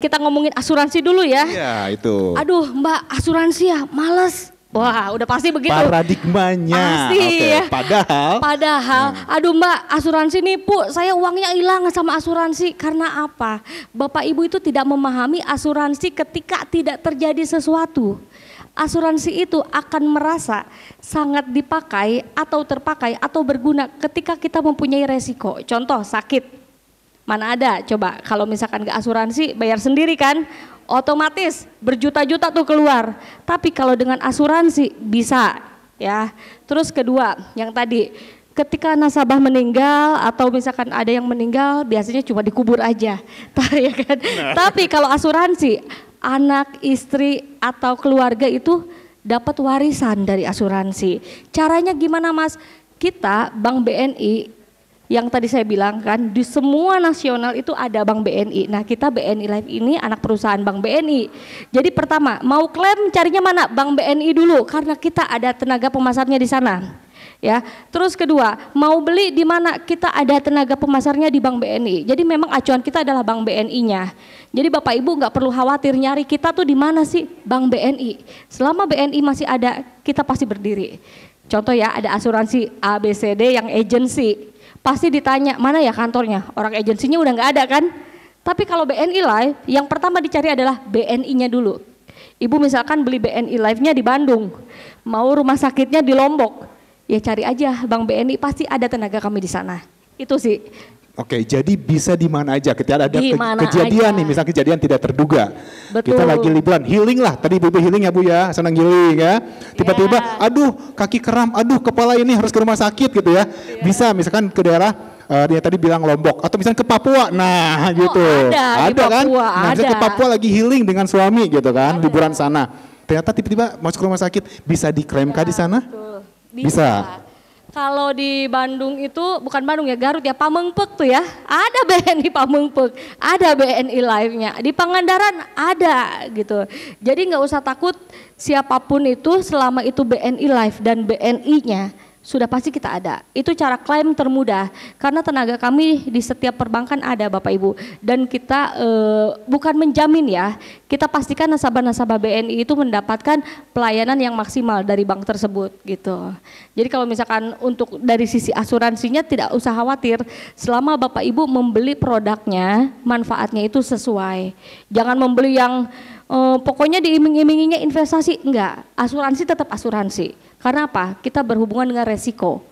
kita ngomongin asuransi dulu ya. Iya itu. Aduh Mbak, asuransi ya males. Wah udah pasti begitu. Paradigmanya. Pasti ya. Padahal. Aduh Mbak, asuransi nih Bu, saya uangnya hilang sama asuransi. Karena apa? Bapak Ibu itu tidak memahami asuransi ketika tidak terjadi sesuatu. Asuransi itu akan merasa sangat dipakai atau terpakai atau berguna ketika kita mempunyai resiko. Contoh sakit, mana ada coba kalau misalkan gak asuransi bayar sendiri kan, otomatis berjuta-juta tuh keluar. Tapi kalau dengan asuransi bisa ya. Terus kedua yang tadi, ketika nasabah meninggal atau misalkan ada yang meninggal biasanya cuma dikubur aja. Ya kan? Tapi kalau asuransi, anak, istri atau keluarga itu dapat warisan dari asuransi. Caranya gimana Mas? Kita Bank BNI yang tadi saya bilang kan di semua nasional itu ada Bank BNI. Nah kita BNI Life ini anak perusahaan Bank BNI. Jadi pertama mau klaim carinya mana? Bank BNI dulu karena kita ada tenaga pemasarnya di sana. Ya, terus kedua mau beli di mana, kita ada tenaga pemasarnya di Bank BNI. Jadi memang acuan kita adalah Bank BNI-nya. Jadi Bapak Ibu nggak perlu khawatir nyari kita tuh di mana sih, Bank BNI. Selama BNI masih ada, kita pasti berdiri. Contoh ya, ada asuransi ABCD yang agency, pasti ditanya mana ya kantornya, orang agensinya udah nggak ada kan. Tapi kalau BNI Life yang pertama dicari adalah BNI-nya dulu. Ibu misalkan beli BNI Life-nya di Bandung, mau rumah sakitnya di Lombok, ya cari aja Bank BNI, pasti ada tenaga kami di sana. Itu sih. Oke, jadi bisa di mana aja ketika ada kejadian aja. nih, misalnya kejadian tidak terduga. Betul. Kita lagi liburan, healing lah. Tadi Ibu healing ya Bu ya, senang healing ya. Tiba-tiba, aduh kaki kram, aduh kepala ini harus ke rumah sakit gitu ya. Bisa misalkan ke daerah dia tadi bilang Lombok atau misalnya ke Papua. Nah, gitu. Ada kan? Papua, Nah, misalnya ke Papua lagi healing dengan suami gitu kan, liburan sana. Ternyata tiba-tiba masuk ke rumah sakit, bisa diklaimkah di sana? Betul. Bisa. Kalau di Bandung itu, bukan Bandung ya, Garut ya, Pamengpeuk tuh ya, ada BNI Pamengpeuk, ada BNI Live-nya. Di Pangandaran ada gitu. Jadi nggak usah takut, siapapun itu selama itu BNI Live dan BNI-nya sudah pasti kita ada. Itu cara klaim termudah karena tenaga kami di setiap perbankan ada Bapak Ibu, dan kita bukan menjamin ya, kita pastikan nasabah-nasabah BNI itu mendapatkan pelayanan yang maksimal dari bank tersebut gitu. Jadi kalau misalkan untuk dari sisi asuransinya tidak usah khawatir, selama Bapak Ibu membeli produknya manfaatnya itu sesuai. Jangan membeli yang pokoknya diiming-iminginya investasi, enggak. Asuransi tetap asuransi. Karena apa? Kita berhubungan dengan resiko,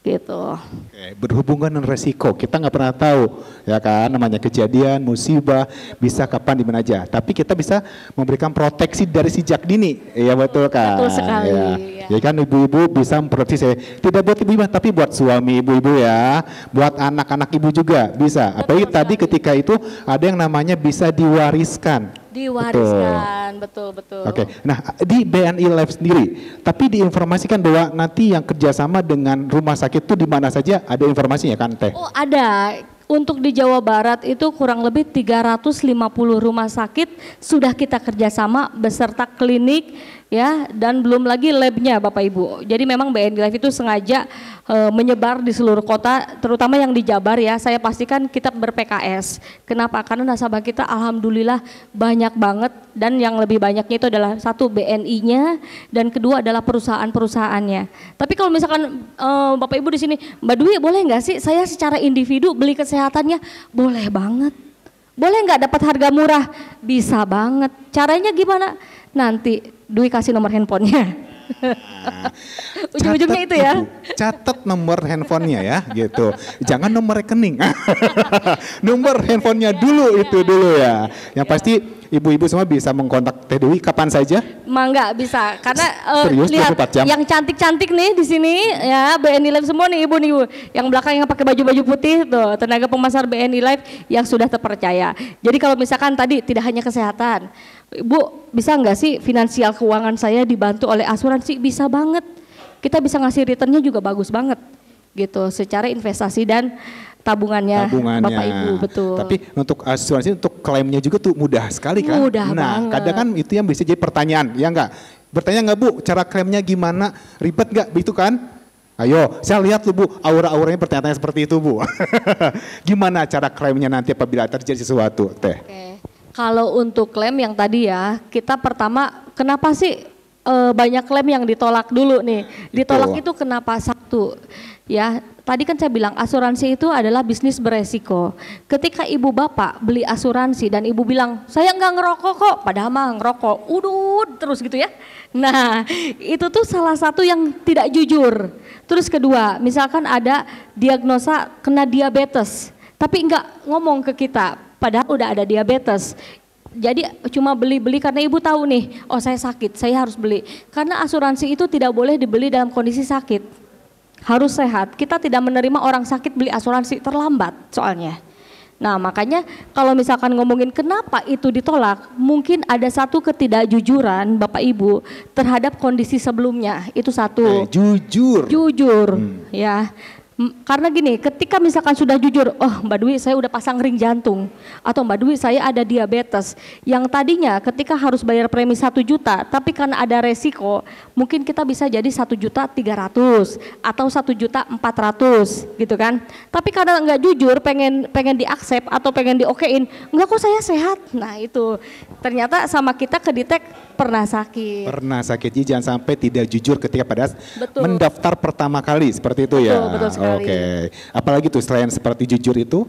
gitu. Oke, berhubungan dengan resiko, kita nggak pernah tahu, ya kan, namanya kejadian, musibah, bisa kapan di mana aja. Tapi kita bisa memberikan proteksi dari sejak dini, ya betul kan? Betul sekali. Ya. Ya kan ibu-ibu bisa memproteksi, tidak buat ibu tapi buat suami ibu-ibu ya, buat anak-anak ibu juga bisa. Apalagi tadi ketika itu ada yang namanya bisa diwariskan. Diwariskan, betul. Oke, nah di BNI Life sendiri, tapi diinformasikan bahwa nanti yang kerjasama dengan rumah sakit itu di mana saja, ada informasinya kan Teh? Oh ada, untuk di Jawa Barat itu kurang lebih 350 rumah sakit sudah kita kerjasama beserta klinik ya, dan belum lagi labnya Bapak Ibu. Jadi memang BNI Life itu sengaja menyebar di seluruh kota, terutama yang di Jabar ya. Saya pastikan kita ber-PKS. Kenapa? Karena nasabah kita alhamdulillah banyak banget, dan yang lebih banyaknya itu adalah satu BNI-nya dan kedua adalah perusahaan-perusahaannya. Tapi kalau misalkan Bapak Ibu di sini, Mbak Dwi boleh nggak sih saya secara individu beli kesehatannya? Boleh banget. Boleh nggak dapat harga murah? Bisa banget. Caranya gimana? Nanti Dwi kasih nomor handphonenya. Ujung-ujungnya itu ya. Catat nomor handphonenya ya, gitu. Jangan nomor rekening. Nomor handphonenya dulu itu dulu ya. Yang pasti ibu-ibu semua bisa mengkontak Teh Dewi kapan saja? Mangga bisa, karena Serius, lihat 24 jam? yang cantik-cantik nih di sini ya, BNI Live semua nih ibu nih ibu. Yang belakang yang pakai baju-baju putih tuh tenaga pemasar BNI Live yang sudah terpercaya. Jadi kalau misalkan tadi tidak hanya kesehatan, Bu, bisa nggak sih finansial keuangan saya dibantu oleh asuransi? Bisa banget. Kita bisa ngasih returnnya juga bagus banget gitu, secara investasi dan tabungannya Bapak Ibu, betul. Tapi untuk asuransi, untuk klaimnya juga tuh mudah sekali kan? Mudah nah, banget. kadang kan itu yang bisa jadi pertanyaan, ya enggak? Bertanya nggak Bu, cara klaimnya gimana? Ribet nggak? Begitu kan? Ayo, saya lihat tuh Bu, aura-auranya pertanyaan seperti itu Bu. Gimana cara klaimnya nanti apabila terjadi sesuatu, Teh? Oke. Kalau untuk klaim yang tadi ya, kita pertama kenapa sih banyak klaim yang ditolak dulu nih? Ditolak itu kenapa? Satu, ya tadi kan saya bilang asuransi itu adalah bisnis beresiko. Ketika ibu bapak beli asuransi dan ibu bilang saya nggak ngerokok kok, padahal mah ngerokok, terus gitu ya. Nah itu tuh salah satu yang tidak jujur. Terus kedua, misalkan ada diagnosa kena diabetes, tapi nggak ngomong ke kita, padahal udah ada diabetes. Jadi cuma beli-beli karena ibu tahu nih, oh saya sakit, saya harus beli. Karena asuransi itu tidak boleh dibeli dalam kondisi sakit, harus sehat. Kita tidak menerima orang sakit beli asuransi, terlambat soalnya. Nah makanya kalau misalkan ngomongin kenapa itu ditolak, mungkin ada satu ketidakjujuran Bapak Ibu terhadap kondisi sebelumnya, itu satu. Jujur, ya. Karena gini, ketika misalkan sudah jujur, oh Mbak Dwi saya udah pasang ring jantung, atau Mbak Dwi saya ada diabetes, yang tadinya ketika harus bayar premi 1 juta, tapi karena ada resiko, mungkin kita bisa jadi 1.300.000 atau 1.400.000 gitu kan. Tapi karena nggak jujur, pengen diaksep atau pengen diokein, enggak kok saya sehat. Nah itu ternyata sama kita kedetek pernah sakit. Jadi jangan sampai tidak jujur ketika pada mendaftar pertama kali, seperti itu ya. Betul sekali. Oke. Apalagi tuh selain seperti jujur itu?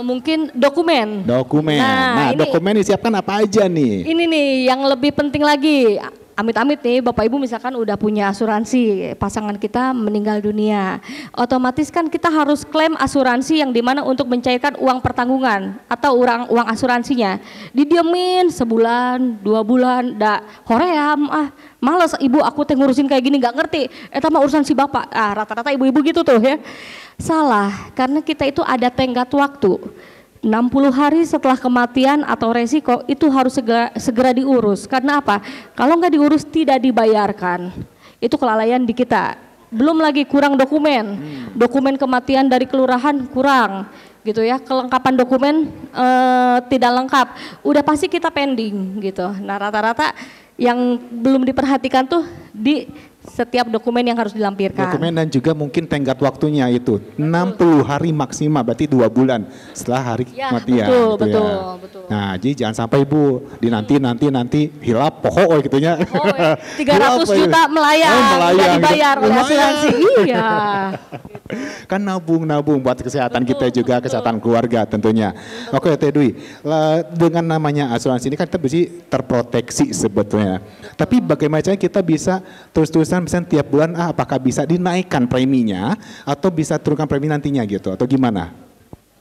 Mungkin dokumen. Nah dokumen disiapkan apa aja nih? Ini nih yang lebih penting lagi. Amit-amit nih Bapak Ibu misalkan udah punya asuransi, pasangan kita meninggal dunia, otomatis kan kita harus klaim asuransi yang dimana untuk mencairkan uang pertanggungan atau uang asuransinya. Didiemin sebulan, 2 bulan, hoream, males ibu aku teh ngurusin kayak gini, nggak ngerti, eta mah urusan si bapak. Rata-rata ibu-ibu gitu tuh ya. Salah, karena kita itu ada tenggat waktu. 60 hari setelah kematian atau resiko itu harus segera diurus. Karena apa? Kalau nggak diurus tidak dibayarkan. Itu kelalaian di kita. Belum lagi kurang dokumen. Dokumen kematian dari kelurahan kurang, gitu ya. Kelengkapan dokumen tidak lengkap. Udah pasti kita pending gitu. Nah rata-rata yang belum diperhatikan tuh di setiap dokumen yang harus dilampirkan. Dokumen dan juga mungkin tenggat waktunya itu 60 hari maksimal, berarti 2 bulan setelah hari kematian. Betul. Nah jadi jangan sampai ibu nanti hilap pokok gitunya. 300 juta melayang, nggak dibayar oleh asuransi. Iya. Kan nabung buat kesehatan kita juga, kesehatan keluarga tentunya. Oke Teh Dwi, dengan namanya asuransi ini kan kita bisa terproteksi sebetulnya. Tapi bagaimana caranya kita bisa terus-terusan misalnya tiap bulan apakah bisa dinaikkan preminya atau bisa turunkan premi nantinya gitu atau gimana?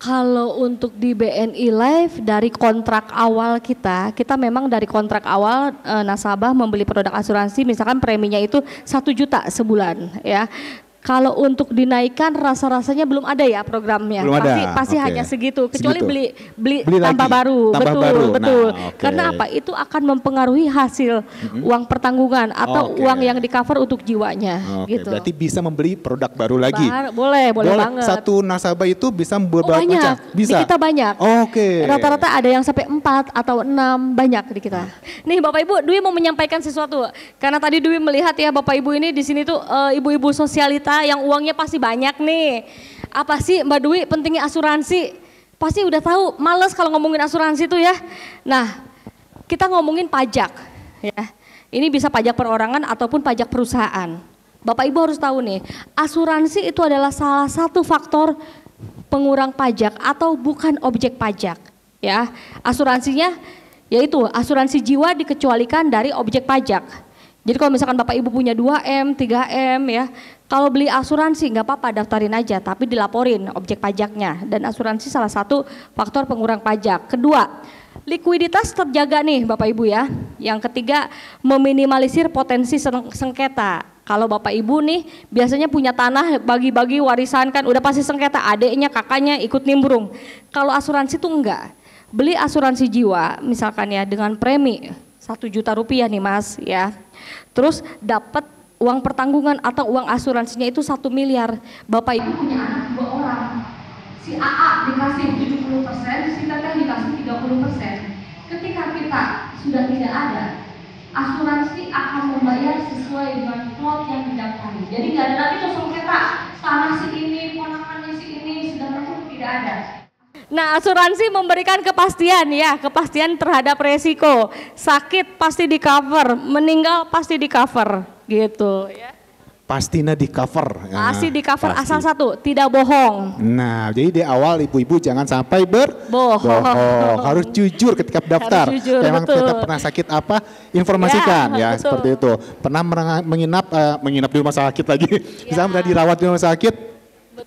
Kalau untuk di BNI Life dari kontrak awal kita memang dari kontrak awal nasabah membeli produk asuransi misalkan preminya itu 1 juta sebulan ya. Kalau untuk dinaikkan rasa-rasanya belum ada ya programnya. Pasti hanya segitu. Kecuali beli tambah baru. Betul. Nah, karena apa? Itu akan mempengaruhi hasil uang pertanggungan atau uang yang di cover untuk jiwanya. Gitu. Berarti bisa membeli produk baru lagi. Boleh banget. Satu nasabah itu bisa membuat banyak. Bisa. Di kita banyak. Rata-rata ada yang sampai 4 atau 6 banyak di kita. Nih Bapak Ibu, Dwi mau menyampaikan sesuatu. Karena tadi Dwi melihat ya Bapak Ibu ini di sini tuh ibu-ibu sosialita yang uangnya pasti banyak nih. Apa sih Mbak Dwi pentingnya asuransi? Pasti udah tahu, males kalau ngomongin asuransi tuh ya. Nah, kita ngomongin pajak ya. Ini bisa pajak perorangan ataupun pajak perusahaan. Bapak Ibu harus tahu nih, asuransi itu adalah salah satu faktor pengurang pajak atau bukan objek pajak ya. Asuransinya yaitu asuransi jiwa dikecualikan dari objek pajak. Jadi kalau misalkan Bapak Ibu punya 2M, 3M ya, kalau beli asuransi nggak apa-apa daftarin aja, tapi dilaporin objek pajaknya. Dan asuransi salah satu faktor pengurang pajak. Kedua, likuiditas terjaga nih Bapak Ibu ya. Yang ketiga, meminimalisir potensi sengketa. Kalau Bapak Ibu nih biasanya punya tanah bagi-bagi warisan kan udah pasti sengketa, adiknya, kakaknya ikut nimbrung. Kalau asuransi tuh enggak. Beli asuransi jiwa misalkan ya dengan premi 1 juta rupiah nih Mas ya. Terus dapat uang pertanggungan atau uang asuransinya itu 1 miliar. Bapak Ibu punya anak 2 orang. Si AA dikasih 70%, si Teteh dikasih 30%. Ketika kita sudah tidak ada, asuransi akan membayar sesuai dengan plot yang didaftarin. Jadi nggak ada lagi tuh sengketa tanah si ini, ponakannya si ini, segala macam tidak ada. Nah, asuransi memberikan kepastian ya, kepastian terhadap resiko. Sakit pasti di cover, meninggal pasti di cover, gitu ya. Pastinya di cover. Pasti di cover, asal satu, tidak bohong. Nah, jadi di awal ibu-ibu jangan sampai Bohong. Harus jujur ketika daftar. Harus jujur, Memang betul. kita pernah sakit apa, informasikan ya, betul. seperti itu. Pernah menginap di rumah sakit lagi. Misalnya pernah dirawat di rumah sakit,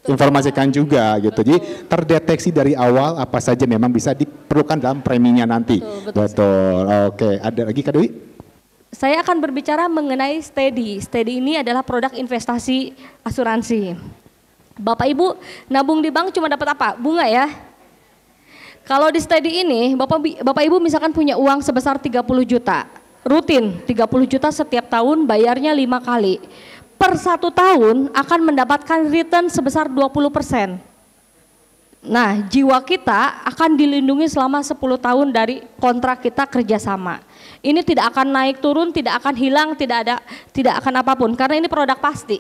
informasikan juga gitu. Jadi terdeteksi dari awal apa saja memang bisa diperlukan dalam preminya nanti. Betul. Oke, ada lagi Kak Dewi? Saya akan berbicara mengenai Steady. Steady ini adalah produk investasi asuransi. Bapak Ibu nabung di bank cuma dapat apa? Bunga ya. Kalau di Steady ini Bapak Ibu misalkan punya uang sebesar 30 juta. Rutin 30 juta setiap tahun, bayarnya 5 kali. Per 1 tahun akan mendapatkan return sebesar 20%. Nah, jiwa kita akan dilindungi selama 10 tahun dari kontrak kita kerjasama. Ini tidak akan naik turun, tidak akan hilang, tidak akan apapun, karena ini produk pasti.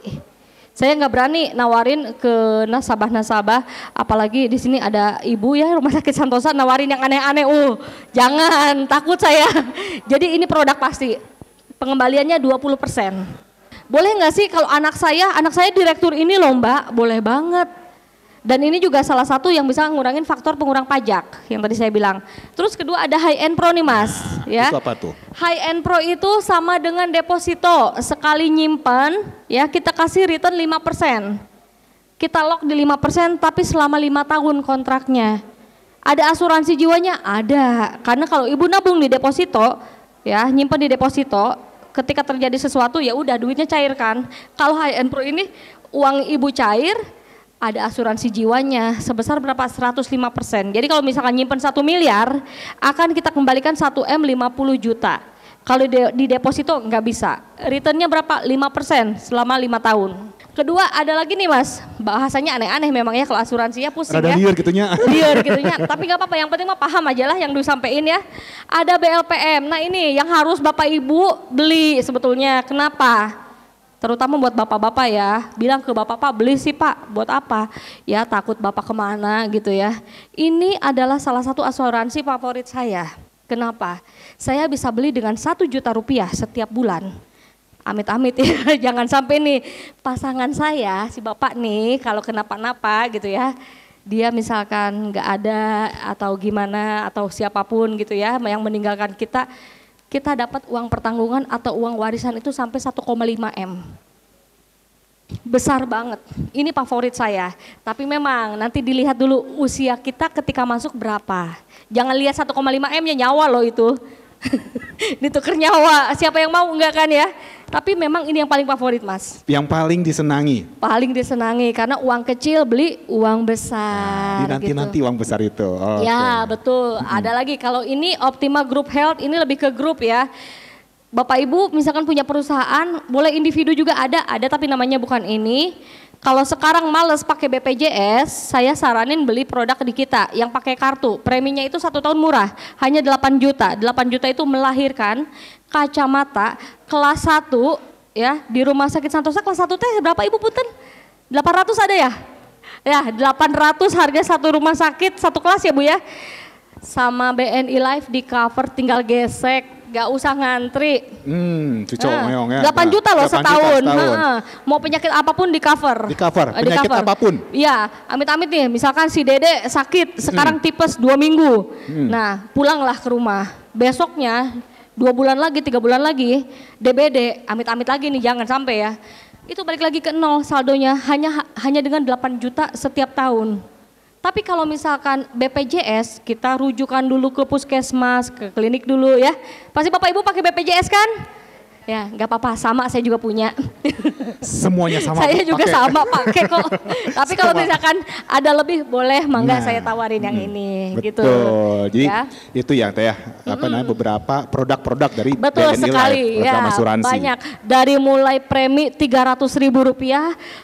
Saya nggak berani nawarin ke nasabah-nasabah, apalagi di sini ada ibu ya Rumah Sakit Santosa nawarin yang aneh-aneh. Jangan, takut saya. Jadi ini produk pasti. Pengembaliannya 20%. Boleh nggak sih kalau anak saya direktur ini loh Mbak? Boleh banget. Dan ini juga salah satu yang bisa ngurangin faktor pengurang pajak yang tadi saya bilang. Terus kedua ada high end pro nih Mas, ya. Itu apa tuh? High end pro itu sama dengan deposito, sekali nyimpan ya kita kasih return 5%. Kita lock di 5% tapi selama 5 tahun kontraknya. Ada asuransi jiwanya? Ada. Karena kalau ibu nabung di deposito ya, nyimpan di deposito, ketika terjadi sesuatu ya udah duitnya cairkan. Kalau high end pro ini uang ibu cair, ada asuransi jiwanya sebesar berapa? 105%. Jadi kalau misalkan nyimpen 1 miliar, akan kita kembalikan 1M 50 juta. Kalau di deposito nggak bisa. Returnnya berapa? 5% selama 5 tahun. Kedua ada lagi nih Mas, bahasanya aneh-aneh memang ya kalau asuransinya pusing Rada ya. liar gitunya. Liar gitunya, tapi nggak apa-apa, yang penting mah paham aja lah yang disampaikan ya. Ada BLPM, nah ini yang harus Bapak Ibu beli sebetulnya, kenapa? Terutama buat bapak-bapak ya, bilang ke bapak, Pak beli sih Pak, buat apa? Ya takut bapak kemana gitu ya. Ini adalah salah satu asuransi favorit saya. Kenapa? Saya bisa beli dengan 1 juta rupiah setiap bulan. Amit-amit ya, jangan sampai nih pasangan saya, si bapak nih kalau kenapa-napa gitu ya. Dia misalkan nggak ada atau gimana atau siapapun gitu ya yang meninggalkan kita dapat uang pertanggungan atau uang warisan itu sampai 1,5 M. Besar banget. Ini favorit saya. Tapi memang nanti dilihat dulu usia kita ketika masuk berapa. Jangan lihat 1,5 M ya, nyawa loh itu. Ditukar nyawa. Siapa yang mau enggak kan ya? Tapi memang ini yang paling favorit Mas. Yang paling disenangi. Paling disenangi karena uang kecil beli uang besar. Nanti uang besar itu. Ya betul. Ada lagi kalau ini Optima Group Health, ini lebih ke grup ya. Bapak Ibu misalkan punya perusahaan, boleh individu juga ada tapi namanya bukan ini. Kalau sekarang males pakai BPJS, saya saranin beli produk di kita yang pakai kartu. Preminya itu 1 tahun murah, hanya 8 juta. 8 juta itu melahirkan kacamata kelas 1 ya di Rumah Sakit Santosa kelas 1 teh berapa Ibu punten? 800 ada ya? Ya 800 harga satu rumah sakit, satu kelas ya Bu ya. Sama BNI Life di cover tinggal gesek, gak usah ngantri. Cucok meong ya. 8 juta loh 8 setahun. juta setahun. Mau penyakit apapun di cover. Di cover, penyakit apapun. Iya, amit-amit nih, misalkan si Dede sakit, sekarang tipes 2 minggu. Nah, pulanglah ke rumah. Besoknya 2 bulan lagi, 3 bulan lagi, DBD, amit-amit lagi nih, jangan sampai ya. Itu balik lagi ke nol saldonya, hanya dengan 8 juta setiap tahun. Tapi kalau misalkan BPJS, kita rujukan dulu ke puskesmas, ke klinik dulu ya. Pasti Bapak Ibu pakai BPJS kan? Ya nggak apa-apa, sama saya juga punya. Semuanya sama. Saya juga pake. sama pakai kok. Tapi kalau misalkan ada lebih boleh, mangga saya tawarin yang ini. Betul. Gitu. Jadi ya. itu ya Teh ya, beberapa produk-produk dari Betul BNI sekali Life, ya, program asuransi. banyak. Dari mulai premi Rp300.000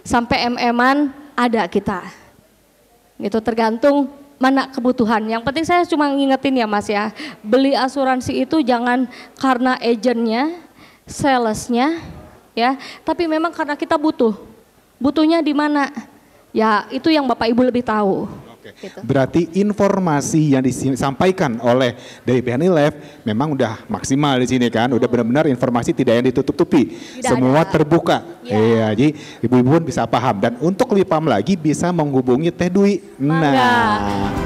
sampai MM-an ada kita. Gitu tergantung mana kebutuhan. Yang penting saya cuma ngingetin ya Mas ya, beli asuransi itu jangan karena agentnya, salesnya ya, tapi memang karena kita butuhnya di mana. Ya itu yang Bapak Ibu lebih tahu. Gitu. Berarti informasi yang disampaikan oleh dari pihak Nilef memang udah maksimal di sini kan, udah benar-benar informasi tidak yang ditutup-tutupi, semua terbuka. Iya, jadi ibu-ibu bisa paham dan untuk lebih paham lagi bisa menghubungi Teh Dwi. Nah.